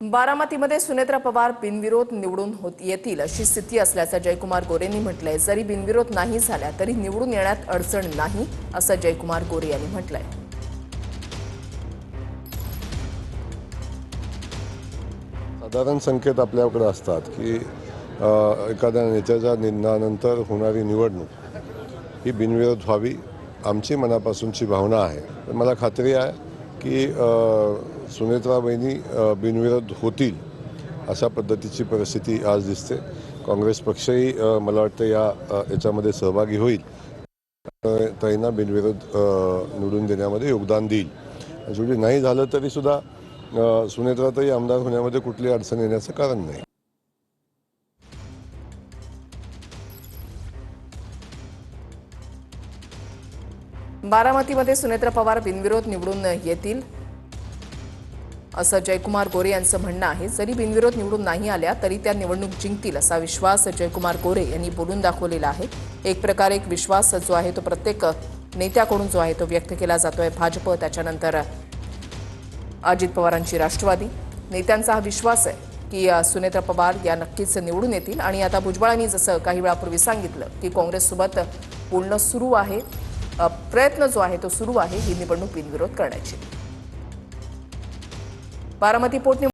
बारामतीमध्ये सुनेत्रा पवार बिनविरोध निवडून येतील अशी स्थिती असल्याचं जयकुमार गोरेंनी म्हटलंय। जरी बिनविरोध नाही झाल्या तरी निवडून येण्यात अडचण नाही असं जयकुमार गोरे यांनी म्हटलंय। साधारण संकेत आपल्याकडे असतात की एखाद्या नेत्याच्या निधनानंतर होणारी निवडणूक ही बिनविरोध व्हावी, आमची मनापासूनची भावना आहे। मला खात्री आहे की सुनेत्राबाईंनी बिनविरोध होतील अशा पद्धतीची परिस्थिती आज दिसते। काँग्रेस पक्षही मला वाटतं याच्यामध्ये सहभागी होईल, ताईंना बिनविरोध निवडून देण्यामध्ये योगदान देईल। शेवटी नाही झालं तरी सुद्धा सुनेत्राताई आमदार होण्यामध्ये कुठली अडचण येण्याचं कारण नाही। बारामतीमध्ये सुनेत्रा पवार बिनविरोध निवडून येतील असं जयकुमार गोरे यांचं म्हणणं आहे। जरी बिनविरोध निवडून नाही आल्या तरी त्या निवडणूक जिंकतील असा विश्वास जयकुमार गोरे यांनी बोलून दाखवलेला आहे। एक प्रकारे एक विश्वास जो आहे तो प्रत्येक नेत्याकडून जो आहे तो व्यक्त केला जातोय। भाजप, त्याच्यानंतर अजित पवारांची राष्ट्रवादी, नेत्यांचा हा विश्वास आहे की सुनेत्रा पवार या नक्कीच निवडून येतील। आणि आता भुजबळांनी जसं काही वेळापूर्वी सांगितलं की काँग्रेससोबत बोलणं सुरू आहे, प्रयत्न जो आहे तो सुरू आहे ही निवडणूक बिनविरोध करण्याची। बारामती पोटनिवडणूक